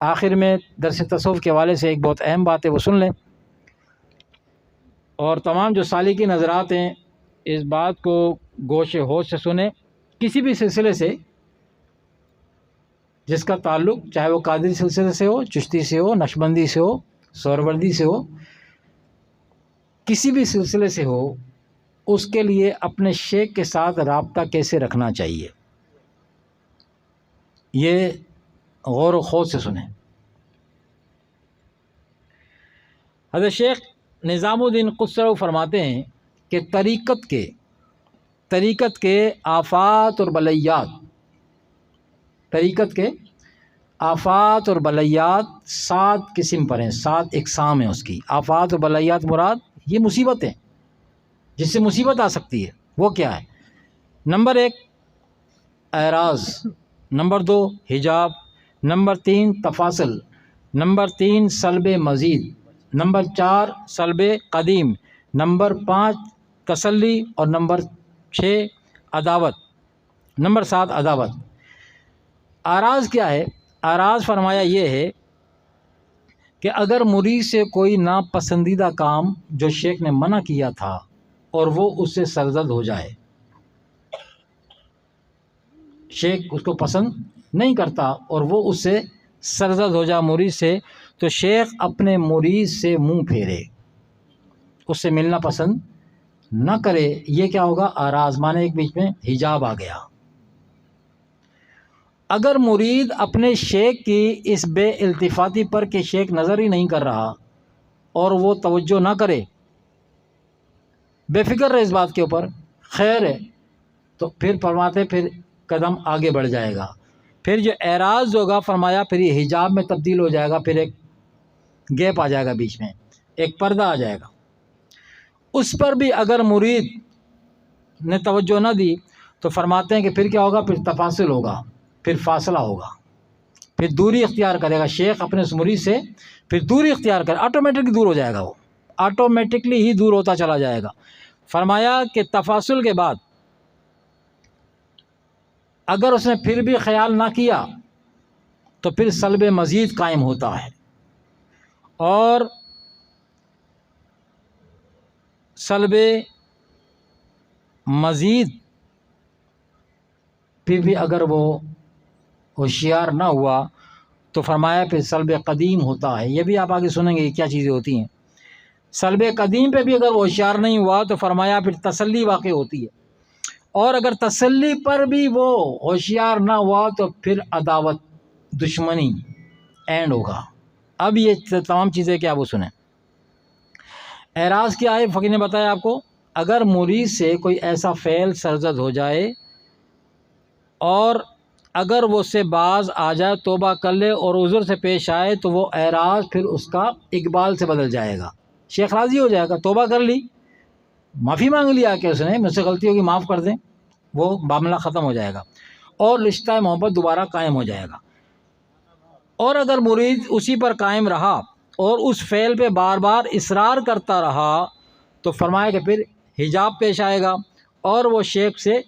آخر میں درس تصوف کے حوالے سے ایک بہت اہم بات ہے، وہ سن لیں، اور تمام جو سالکین حضرات ہیں اس بات کو گوش ہوش سے سنیں۔ کسی بھی سلسلے سے جس کا تعلق، چاہے وہ قادری سلسلے سے ہو، چشتی سے ہو، نقشبندی سے ہو، سہروردی سے ہو، کسی بھی سلسلے سے ہو، اس کے لیے اپنے شیخ کے ساتھ رابطہ کیسے رکھنا چاہیے، یہ غور و خوض سے سنیں۔ حضرت شیخ نظام الدین قدسہ فرماتے ہیں کہ طریقت کے آفات اور بلیات، طریقت کے آفات اور بلیات 7 قسم پر ہیں، 7 اقسام ہیں اس کی۔ آفات اور بلیات مراد یہ مصیبتیں جس سے مصیبت آ سکتی ہے، وہ کیا ہے؟ نمبر 1 اعراض، نمبر 2 حجاب، نمبر 3 تفاصل، نمبر 3 سلب مزید، نمبر 4 سلب قدیم، نمبر 5 تسلی، اور نمبر 6 عداوت، نمبر 7 عداوت۔ اعراض کیا ہے؟ اعراض فرمایا یہ ہے کہ اگر مرید سے کوئی ناپسندیدہ کام جو شیخ نے منع کیا تھا اور وہ اس سے سرزد ہو جائے، شیخ اس کو پسند نہیں کرتا اور وہ اس سے سرزد ہو جائے مرید سے، تو شیخ اپنے مرید سے منہ پھیرے، اس سے ملنا پسند نہ کرے۔ یہ کیا ہوگا؟ اعراض، مانے ایک بیچ میں حجاب آ گیا۔ اگر مرید اپنے شیخ کی اس بے التفاتی پر کہ شیخ نظر ہی نہیں کر رہا اور وہ توجہ نہ کرے، بے فکر رہے اس بات کے اوپر، خیر ہے، تو پھر فرماتے پھر قدم آگے بڑھ جائے گا۔ پھر جو اعراض ہوگا فرمایا پھر یہ حجاب میں تبدیل ہو جائے گا، پھر ایک گیپ آ جائے گا، بیچ میں ایک پردہ آ جائے گا۔ اس پر بھی اگر مرید نے توجہ نہ دی تو فرماتے ہیں کہ پھر کیا ہوگا؟ پھر تفاصل ہوگا، پھر فاصلہ ہوگا، پھر دوری اختیار کرے گا شیخ اپنے اس مرید سے، پھر دوری اختیار کرے، آٹومیٹکلی دور ہو جائے گا، وہ آٹومیٹکلی ہی دور ہوتا چلا جائے گا۔ فرمایا کہ تفاصل کے بعد اگر اس نے پھر بھی خیال نہ کیا تو پھر سلب مزید قائم ہوتا ہے، اور سلب مزید پھر بھی اگر وہ ہوشیار نہ ہوا تو فرمایا پھر سلب قدیم ہوتا ہے۔ یہ بھی آپ آگے سنیں گے کہ کیا چیزیں ہوتی ہیں۔ سلب قدیم پہ بھی اگر وہ ہوشیار نہیں ہوا تو فرمایا پھر تسلی واقع ہوتی ہے، اور اگر تسلی پر بھی وہ ہوشیار نہ ہوا تو پھر عداوت، دشمنی اینڈ ہوگا۔ اب یہ تمام چیزیں کیا وہ سنیں۔ اعراض کیا ہے؟ فقیر نے بتایا آپ کو، اگر مرید سے کوئی ایسا فعل سرزد ہو جائے اور اگر وہ اس سے باز آ جائے، توبہ کر لے اور عذر سے پیش آئے، تو وہ اعراض پھر اس کا اقبال سے بدل جائے گا، شیخ راضی ہو جائے گا، توبہ کر لی، معافی مانگ لیا کہ اس نے مجھ سے غلطی ہوگی معاف کر دیں، وہ معاملہ ختم ہو جائے گا اور رشتہ محبت دوبارہ قائم ہو جائے گا۔ اور اگر مرید اسی پر قائم رہا اور اس فعل پہ بار بار اصرار کرتا رہا تو فرمایا کہ پھر حجاب پیش آئے گا اور وہ شیخ سے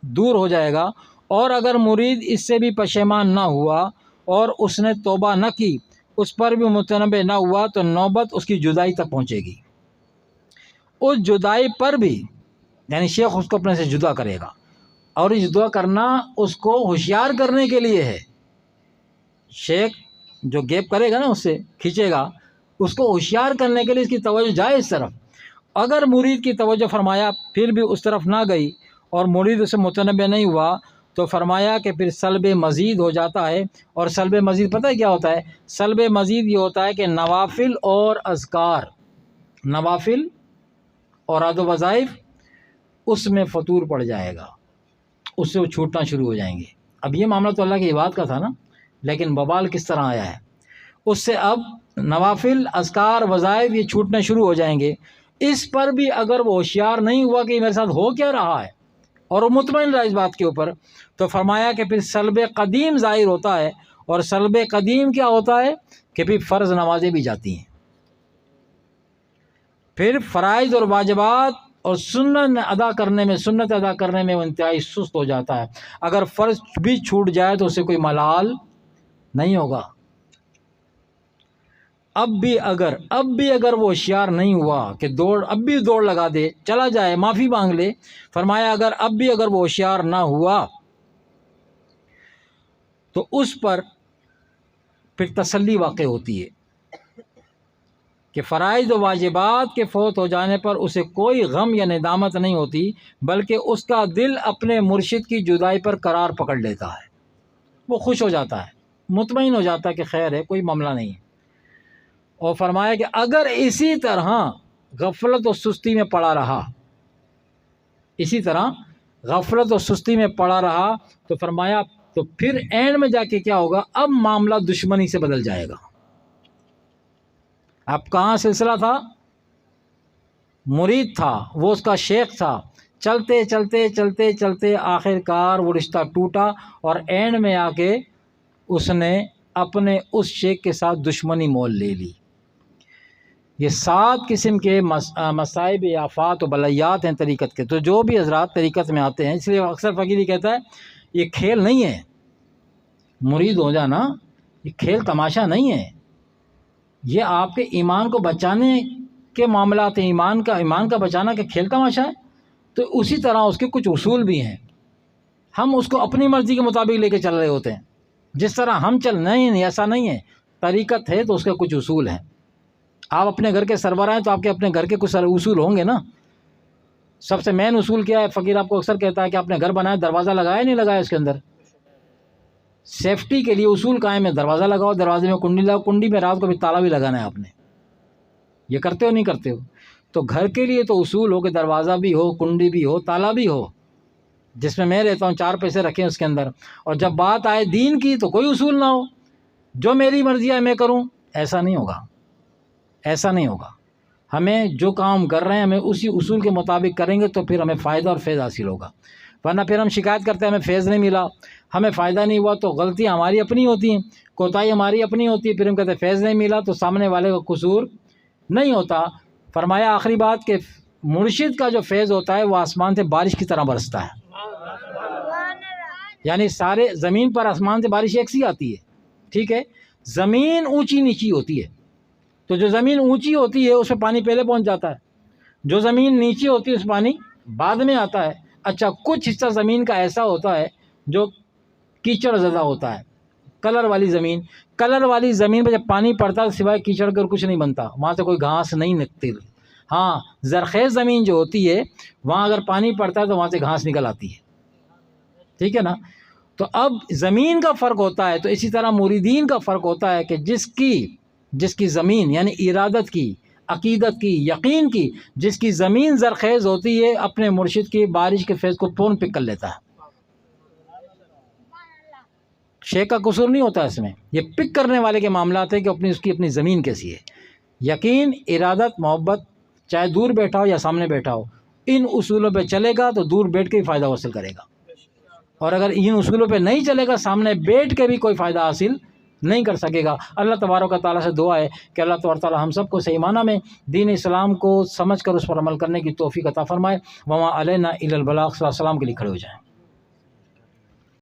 دور ہو جائے گا۔ اور اگر مرید اس سے بھی پشیمان نہ ہوا اور اس نے توبہ نہ کی، اس پر بھی متنبہ نہ ہوا، تو نوبت اس کی جدائی تک پہنچے گی۔ اس جدائی پر بھی یعنی شیخ اس کو اپنے سے جدا کرے گا، اور یہ جدا کرنا اس کو ہوشیار کرنے کے لیے ہے۔ شیخ جو گیپ کرے گا نا، اس سے کھینچے گا، اس کو ہوشیار کرنے کے لیے اس کی توجہ جائے اس طرف۔ اگر مرید کی توجہ فرمایا پھر بھی اس طرف نہ گئی اور مرید اسے متنبہ نہیں ہوا تو فرمایا کہ پھر سلب مزید ہو جاتا ہے۔ اور سلب مزید پتہ ہے کیا ہوتا ہے؟ سلب مزید یہ ہوتا ہے کہ نوافل اور اذکار، نوافل اور عاد و وظائف، اس میں فطور پڑ جائے گا، اس سے وہ چھوٹنا شروع ہو جائیں گے۔ اب یہ معاملہ تو اللہ کی عبادت کا تھا نا، لیکن ببال کس طرح آیا ہے، اس سے اب نوافل، اذکار، وظائف یہ چھوٹنے شروع ہو جائیں گے۔ اس پر بھی اگر وہ ہوشیار نہیں ہوا کہ میرے ساتھ ہو کیا رہا ہے اور وہ مطمئن رہا اس بات کے اوپر، تو فرمایا کہ پھر سلب قدیم ظاہر ہوتا ہے۔ اور سلب قدیم کیا ہوتا ہے کہ پھر فرض نمازیں بھی جاتی ہیں، پھر فرائض اور واجبات اور سنت ادا کرنے میں وہ انتہائی سست ہو جاتا ہے۔ اگر فرض بھی چھوٹ جائے تو اسے کوئی ملال نہیں ہوگا، اب بھی اگر وہ ہوشیار نہیں ہوا کہ اب بھی دوڑ لگا دے، چلا جائے، معافی مانگ لے، فرمایا اب بھی اگر وہ ہوشیار نہ ہوا تو اس پر پھر تسلی واقع ہوتی ہے کہ فرائض و واجبات کے فوت ہو جانے پر اسے کوئی غم یا ندامت نہیں ہوتی، بلکہ اس کا دل اپنے مرشد کی جدائی پر قرار پکڑ لیتا ہے، وہ خوش ہو جاتا ہے، مطمئن ہو جاتا ہے کہ خیر ہے، کوئی معاملہ نہیں ہے۔ اور فرمایا کہ اگر اسی طرح غفلت و سستی میں پڑا رہا، تو فرمایا تو پھر اینڈ میں جا کے کیا ہوگا، اب معاملہ دشمنی سے بدل جائے گا۔ اب کہاں سلسلہ تھا، مرید تھا، وہ اس کا شیخ تھا، چلتے چلتے چلتے چلتے آخر کار وہ رشتہ ٹوٹا، اور اینڈ میں آ کے اس نے اپنے اس شیخ کے ساتھ دشمنی مول لے لی۔ یہ 7 قسم کے مصائب، آفات و بلیات ہیں طریقت کے۔ تو جو بھی حضرات طریقت میں آتے ہیں، اس لیے اکثر فقیری کہتا ہے یہ کھیل نہیں ہے، مرید ہو جانا یہ کھیل تماشا نہیں ہے، یہ آپ کے ایمان کو بچانے کے معاملات ہیں۔ ایمان کا بچانا کہ کھیل تماشا ہے، تو اسی طرح اس کے کچھ اصول بھی ہیں، ہم اس کو اپنی مرضی کے مطابق لے کے چل رہے ہوتے ہیں، جس طرح ہم نہیں، ایسا نہیں ہے، طریقت ہے تو اس کے کچھ اصول ہیں۔ آپ اپنے گھر کے سربراہ ہیں تو آپ کے اپنے گھر کے کچھ اصول ہوں گے نا۔ سب سے مین اصول کیا ہے، فقیر آپ کو اکثر کہتا ہے کہ آپ نے گھر بنایا، دروازہ لگایا نہیں لگایا، اس کے اندر سیفٹی کے لیے اصول قائم ہے، دروازہ لگاؤ، دروازے میں کنڈی لگاؤ، کنڈی میں رات کو بھی تالا بھی لگانا ہے آپ نے، یہ کرتے ہو نہیں کرتے ہو؟ تو گھر کے لیے تو اصول ہو کہ دروازہ بھی ہو، کنڈی بھی ہو، تالا بھی ہو، جس میں رہتا ہوں 4 پیسے رکھیں اس کے اندر۔ اور جب بات آئے دین کی تو کوئی اصول نہ ہو، جو میری مرضی ہے میں کروں، ایسا نہیں ہوگا، ایسا نہیں ہوگا۔ ہمیں جو کام کر رہے ہیں ہمیں اسی اصول کے مطابق کریں گے تو پھر ہمیں فائدہ اور فیض حاصل ہوگا، ورنہ پھر ہم شکایت کرتے ہیں ہمیں فیض نہیں ملا، ہمیں فائدہ نہیں ہوا، تو غلطیاں ہماری اپنی ہوتی ہیں، کوتاہی ہماری اپنی ہوتی ہے، پھر ہم کہتے ہیں فیض نہیں ملا تو سامنے والے کا قصور نہیں ہوتا۔ فرمایا آخری بات کہ مرشد کا جو فیض ہوتا ہے وہ آسمان سے بارش کی طرح برستا ہے، یعنی سارے زمین پر آسمان سے بارش ایک سی آتی ہے، ٹھیک ہے، زمین اونچی نیچی ہوتی ہے، تو جو زمین اونچی ہوتی ہے اس میں پانی پہلے پہنچ جاتا ہے، جو زمین نیچی ہوتی ہے اس پانی بعد میں آتا ہے۔ اچھا، کچھ حصہ زمین کا ایسا ہوتا ہے جو کیچڑ زدہ ہوتا ہے، کلر والی زمین پہ جب پانی پڑتا ہے سوائے کیچڑ کر کچھ نہیں بنتا، وہاں سے کوئی گھاس نہیں نکلتی۔ ہاں، زرخیز زمین جو ہوتی ہے وہاں اگر پانی پڑتا ہے تو وہاں سے گھاس نکل آتی ہے، ٹھیک ہے نا۔ تو اب زمین کا فرق ہوتا ہے، تو اسی طرح مریدین کا فرق ہوتا ہے کہ جس کی زمین یعنی ارادت کی، عقیدت کی، یقین کی، جس کی زمین زرخیز ہوتی ہے، اپنے مرشد کی بارش کے فیض کو فوراً پک کر لیتا ہے۔ شیخ کا قصور نہیں ہوتا اس میں، یہ پک کرنے والے کے معاملات ہیں کہ اس کی اپنی زمین کیسی ہے۔ یقین، ارادت، محبت، چاہے دور بیٹھا ہو یا سامنے بیٹھا ہو، ان اصولوں پہ چلے گا تو دور بیٹھ کے بھی فائدہ حاصل کرے گا، اور اگر ان اصولوں پہ نہیں چلے گا سامنے بیٹھ کے بھی کوئی فائدہ حاصل نہیں کر سکے گا۔ اللہ تبارک و تعالیٰ سے دعا ہے کہ اللہ تبارک و تعالیٰ ہم سب کو صحیح معنی میں دین اسلام کو سمجھ کر اس پر عمل کرنے کی توفیق عطا فرمائے۔ وما علینا الا البلاغ۔ صلی اللہ علیہ وسلم کے لیے کھڑے ہو جائیں۔